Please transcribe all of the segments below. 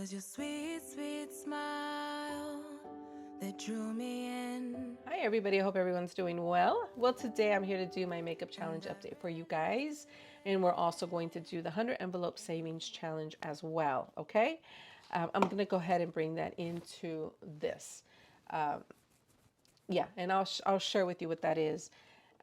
was your sweet, sweet smile that drew me in. Hi everybody, I hope everyone's doing well. Well, today I'm here to do my makeup challenge update for you guys. And we're also going to do the 100 envelope savings challenge as well, okay? I'm going to go ahead and bring that into this. Yeah, and I'll share with you what that is.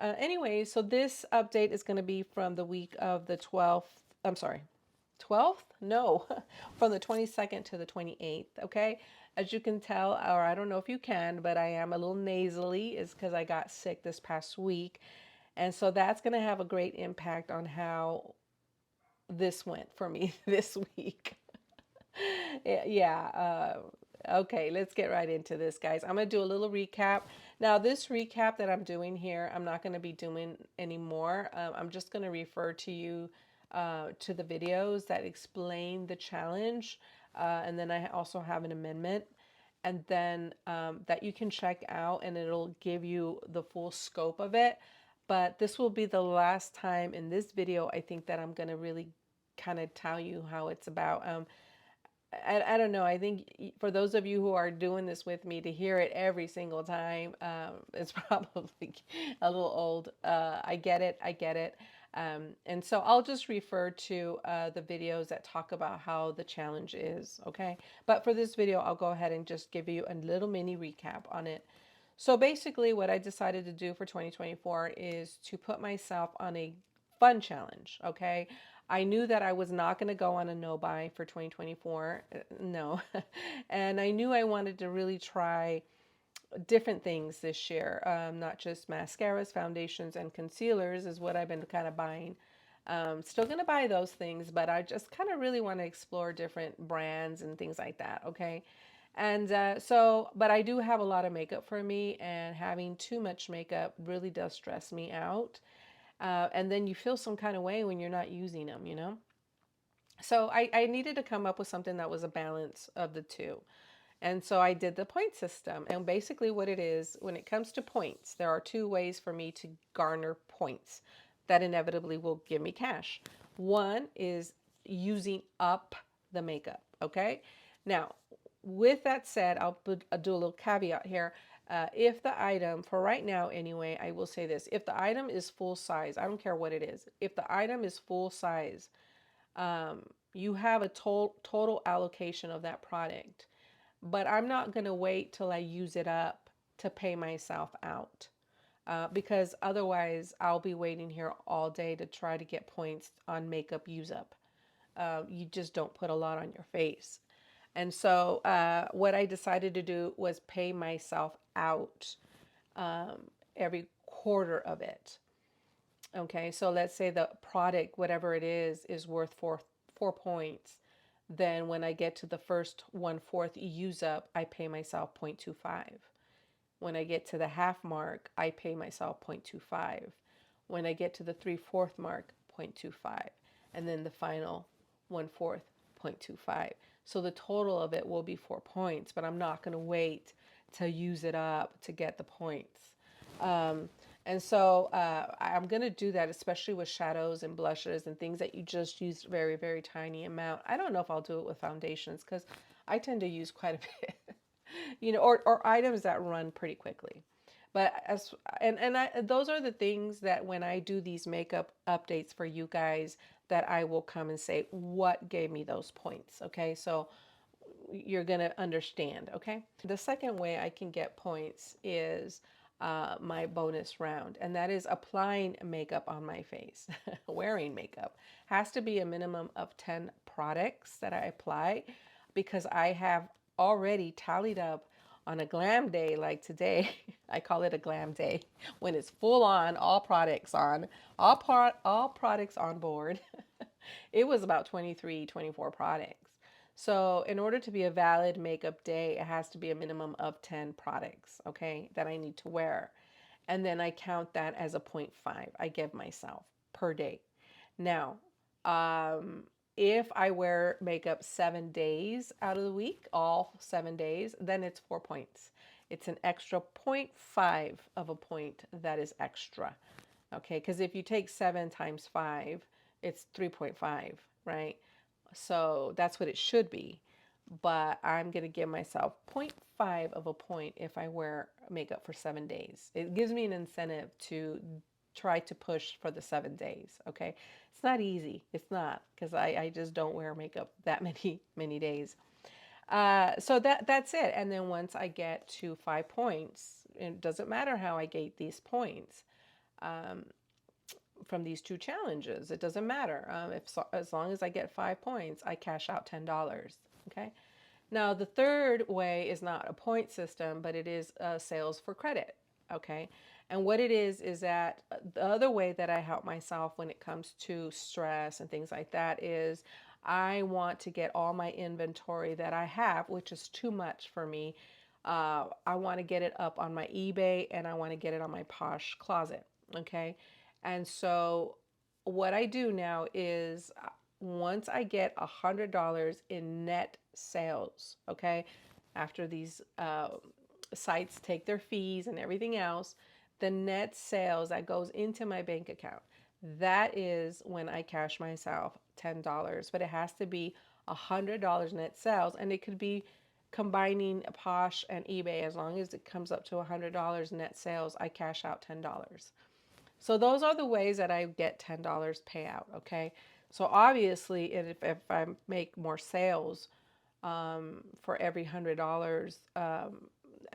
Anyway, so this update is going to be from the week of the 12th. I'm sorry, 12th? No, from the 22nd to the 28th. Okay. As you can tell, or I don't know if you can, but I am a little nasally, is because I got sick this past week. And so that's going to have a great impact on how this went for me this week. Yeah. Okay, let's get right into this, guys. I'm going to do a little recap. Now, this recap that I'm doing here, I'm not going to be doing anymore. I'm just going to refer to you to the videos that explain the challenge. And then I also have an amendment. And then that you can check out, and it'll give you the full scope of it. But this will be the last time in this video, I think, that I'm going to really kind of tell you how it's about. I don't know. I think for those of you who are doing this with me, to hear it every single time, it's probably a little old. I get it. I get it. And so I'll just refer to the videos that talk about how the challenge is. Okay. But for this video, I'll go ahead and just give you a little mini recap on it. So basically, what I decided to do for 2024 is to put myself on a fun challenge. Okay. I knew that I was not going to go on a no buy for 2024. No. And I knew I wanted to really try different things this year, not just mascaras, foundations, and concealers is what I've been kind of buying. Still going to buy those things, but I just kind of really want to explore different brands and things like that. Okay. And but I do have a lot of makeup for me, and having too much makeup really does stress me out. And then you feel some kind of way when you're not using them, you know? So I needed to come up with something that was a balance of the two. And so I did the point system. And basically, what it is, when it comes to points, there are two ways for me to garner points that inevitably will give me cash. One is using up the makeup. Okay. Now, with that said, I'll do a little caveat here. If the item, for right now anyway, I will say this: if the item is full size, I don't care what it is, if the item is full size, you have a total allocation of that product. But I'm not going to wait till I use it up to pay myself out. Because otherwise, I'll be waiting here all day to try to get points on makeup use up. You just don't put a lot on your face. And so, what I decided to do was pay myself out every quarter of it. Okay, so let's say the product, whatever it is worth four points. Then when I get to the first 1/4 use up, I pay myself 0.25. When I get to the half mark, I pay myself 0.25. When I get to the 3/4 mark, 0.25. And then the final 1/4, 0.25. So the total of it will be 4 points, but I'm not going to wait to use it up to get the points. And so I'm going to do that, especially with shadows and blushes and things that you just use very, very tiny amount. I don't know if I'll do it with foundations because I tend to use quite a bit, or items that run pretty quickly. But those are the things that when I do these makeup updates for you guys, that I will come and say what gave me those points. Okay, so you're going to understand. Okay, the second way I can get points is my bonus round, and that is applying makeup on my face. Wearing makeup has to be a minimum of 10 products that I apply, because I have already tallied up on a glam day like today. I call it a glam day when it's full on, all products on, all products on board. It was about 23, 24 products. So in order to be a valid makeup day, it has to be a minimum of 10 products, okay, that I need to wear. And then I count that as a 0.5 I give myself per day. Now, if I wear makeup 7 days out of the week, all 7 days, then it's 4 points. It's an extra 0.5 of a point that is extra. Okay, because if you take 7 times 5, it's 3.5, right? So that's what it should be. but I'm going to give myself zero point 0.5 of a point if I wear makeup for 7 days. It gives me an incentive to try to push for the 7 days. Okay. It's not easy. It's not, because I just don't wear makeup that many days. So that's it. And then once I get to 5 points, it doesn't matter how I get these points from these two challenges. It doesn't matter. As long as I get 5 points, I cash out $10. Okay. Now the third way is not a point system, but it is sales for credit. Okay. And what it is that the other way that I help myself when it comes to stress and things like that is I want to get all my inventory that I have, which is too much for me. I want to get it up on my eBay, and I want to get it on my Posh Closet. Okay. And so what I do now is once I get $100 in net sales, okay, after these sites take their fees and everything else, the net sales that goes into my bank account, that is when I cash myself $10. But it has to be $100 net sales, and it could be combining Posh and eBay. As long as it comes up to $100 net sales, I cash out $10. So those are the ways that I get $10 payout. Okay. So obviously, if I make more sales for every $100,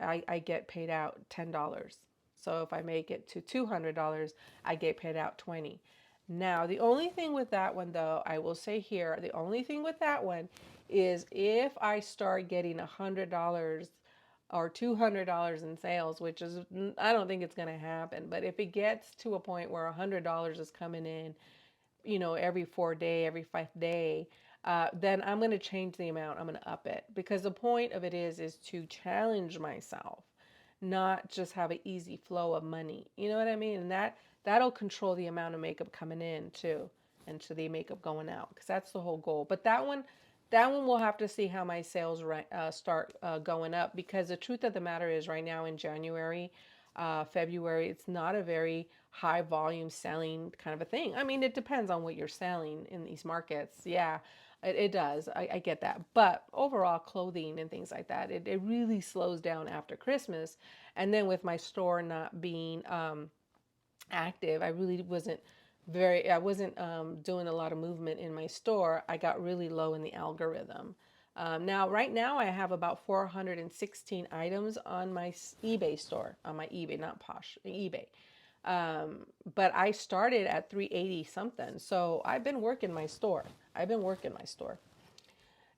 I get paid out $10. So if I make it to $200, I get paid out 20. Now, the only thing with that one, though, I will say here, the only thing with that one is if I start getting $100 or $200 in sales, which is, I don't think it's going to happen. But if it gets to a point where $100 is coming in, every 4 day, every 5 day, then I'm going to change the amount. I'm going to up it, because the point of it is to challenge myself, not just have an easy flow of money. You know what I mean? And that'll control the amount of makeup coming in too, and to the makeup going out, because that's the whole goal. But that one we'll have to see how my sales start going up, because the truth of the matter is right now in January, February, it's not a very high volume selling kind of a thing. I mean, it depends on what you're selling in these markets. Yeah, it does. I get that. But overall, clothing and things like that, it really slows down after Christmas. And then with my store not being active, I really wasn't doing a lot of movement in my store. I got really low in the algorithm. Now, right now, I have about 416 items on my eBay store, on my eBay, not Posh, eBay. But I started at 380 something. So I've been working my store.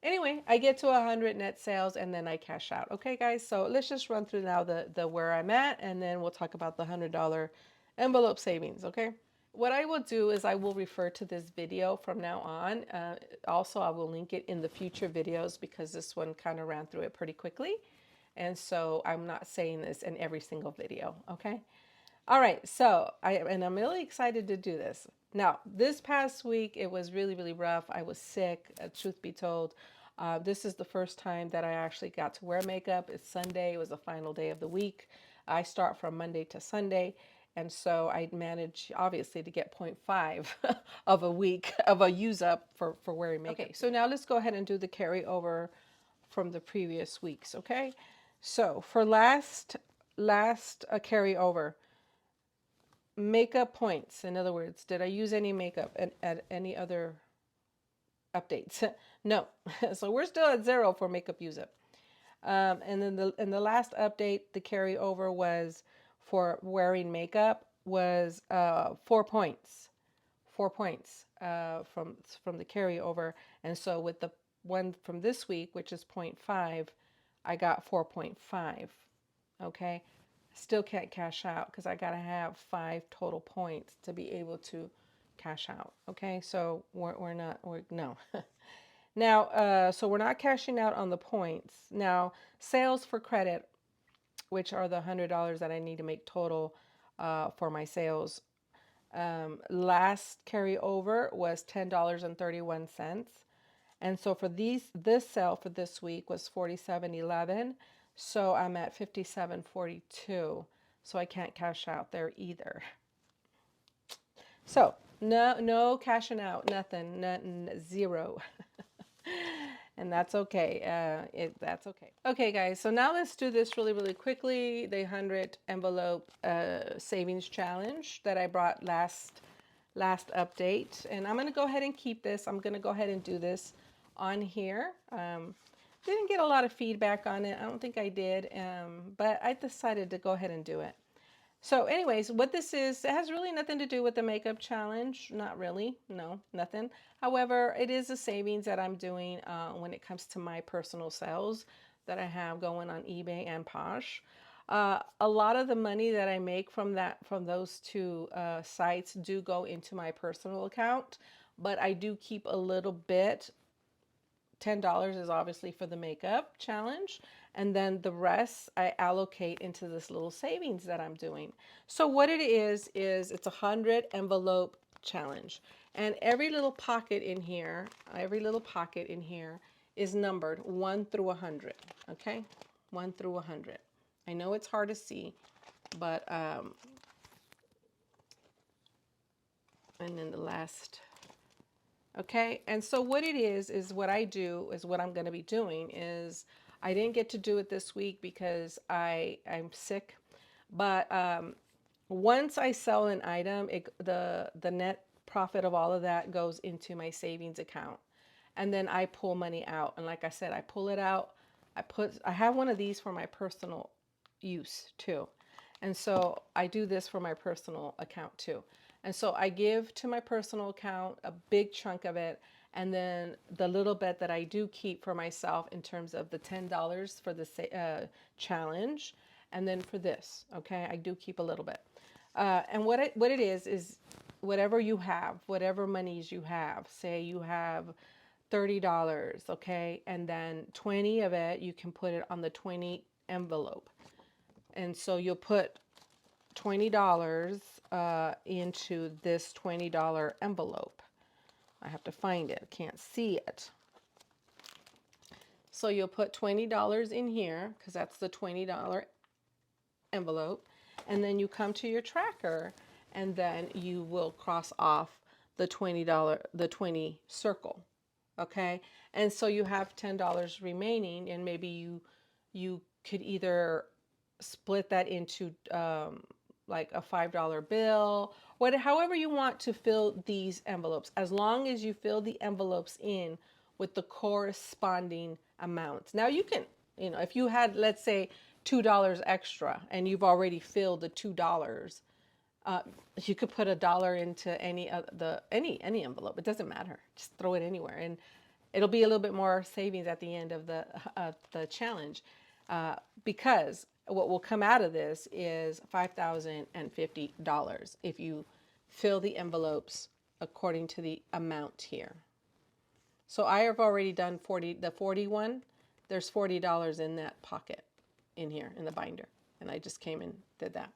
Anyway, I get to 100 net sales, and then I cash out. Okay, guys. So let's just run through now the where I'm at, and then we'll talk about the $100 envelope savings. Okay. What I will do is I will refer to this video from now on. Also, I will link it in the future videos, because this one kind of ran through it pretty quickly. And so I'm not saying this in every single video. Okay. All right. So I'm really excited to do this. Now, this past week, it was really, really rough. I was sick, truth be told. This is the first time that I actually got to wear makeup. It's Sunday. It was the final day of the week. I start from Monday to Sunday. And so I managed, obviously, to get 0.5 of a week of a use up for wearing makeup. Okay, so now let's go ahead and do the carryover from the previous weeks, okay? So for last carryover, makeup points. In other words, did I use any makeup at any other updates? No. So we're still at 0 for makeup use up. And then the last update, the carryover was for wearing makeup was 4 points. 4 points from the carryover. And so with the one from this week, which is 0.5, I got 4.5. Okay. Still can't cash out because I got to have 5 total points to be able to cash out. Okay. So no. Now, so we're not cashing out on the points. Now, sales for credit, which are the $100 that I need to make total for my sales. Last carryover was $10.31. And so for this sale for this week was $47.11. So I'm at $57.42. So I can't cash out there either. So no cashing out, nothing, 0. and that's okay. That's okay. Okay, guys. So now let's do this really, really quickly. The 100 envelope savings challenge that I brought last update, and I'm gonna go ahead and keep this. I'm gonna go ahead and do this on here. Didn't get a lot of feedback on it. I don't think I did, but I decided to go ahead and do it. So anyways, what this is, it has really nothing to do with the makeup challenge. Not really. No, nothing. However, it is a savings that I'm doing when it comes to my personal sales that I have going on eBay and Posh. A lot of the money that I make from those two sites do go into my personal account, but I do keep a little bit. $10 is obviously for the makeup challenge, and then the rest I allocate into this little savings that I'm doing. So what it is it's a 100 envelope challenge, and every little pocket in here is numbered 1 through 100. Okay, 1 through 100. I know it's hard to see, but and then the last. Okay, and so what it is what I do is what I'm going to be doing is I didn't get to do it this week because I'm sick, but once I sell an item, the net profit of all of that goes into my savings account, and then I pull money out. And like I said, I pull it out. I have one of these for my personal use too, and so I do this for my personal account too. And so I give to my personal account a big chunk of it, and then the little bit that I do keep for myself in terms of the $10 for the challenge, and then for this, okay, I do keep a little bit. And what it is whatever you have, whatever monies you have. Say you have $30, okay, and then 20 of it you can put it on the 20 envelope, and so you'll put $20 into this $20 envelope. I have to find it. I can't see it. So you'll put $20 in here because that's the $20 envelope. And then you come to your tracker and then you will cross off the the 20 circle. Okay. And so you have $10 remaining, and maybe you could either split that into like a $5 bill, however you want to fill these envelopes, as long as you fill the envelopes in with the corresponding amounts. Now you can, if you had, let's say, $2 extra and you've already filled the $2, you could put $1 into any envelope. It doesn't matter. Just throw it anywhere, and it'll be a little bit more savings at the end of the challenge, because what will come out of this is $5,050 if you fill the envelopes according to the amount here. So I have already done the 41. There's $40 in that pocket in here in the binder, and I just came and did that.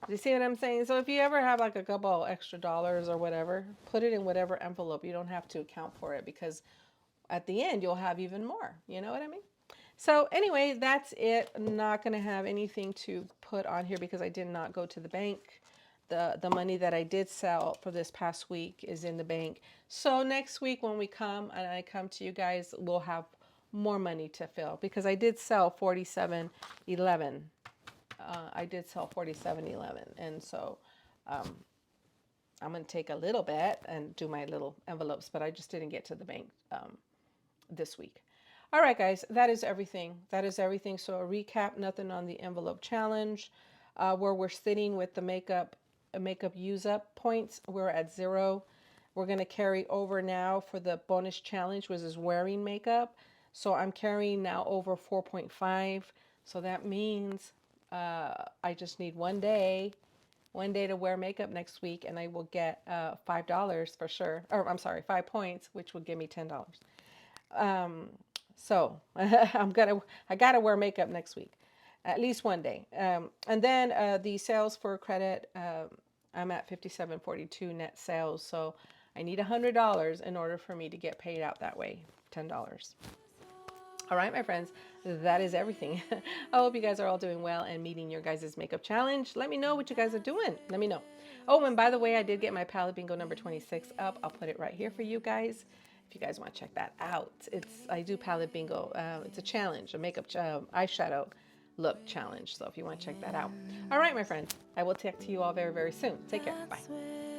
You see what I'm saying? So if you ever have like a couple extra dollars or whatever, put it in whatever envelope. You don't have to account for it, because at the end you'll have even more. You know what I mean? So anyway, that's it. I'm not going to have anything to put on here because I did not go to the bank. The money that I did sell for this past week is in the bank. So next week when we come and I come to you guys, we'll have more money to fill, because I did sell 47.11. I did sell 47.11, and so I'm going to take a little bit and do my little envelopes, but I just didn't get to the bank this week. All right, guys, that is everything. That is everything. So a recap, nothing on the envelope challenge. Where we're sitting with the makeup use up points, we're at 0. We're going to carry over now for the bonus challenge, which is wearing makeup. So I'm carrying now over 4.5. So that means I just need one day to wear makeup next week, and I will get $5 for sure. Or I'm sorry, 5 points, which will give me $10. So I gotta wear makeup next week, at least one day. And then the sales for credit, I'm at 57.42 net sales. So I need $100 in order for me to get paid out that way, $10. All right, my friends, that is everything. I hope you guys are all doing well and meeting your guys' makeup challenge. Let me know what you guys are doing. Let me know. Oh, and by the way, I did get my palette bingo number 26 up. I'll put it right here for you guys. if you guys want to check that out. I do palette bingo. It's a challenge, a makeup eyeshadow look challenge. So if you want to check that out. All right, my friends, I will talk to you all very, very soon. Take care. Bye. That's where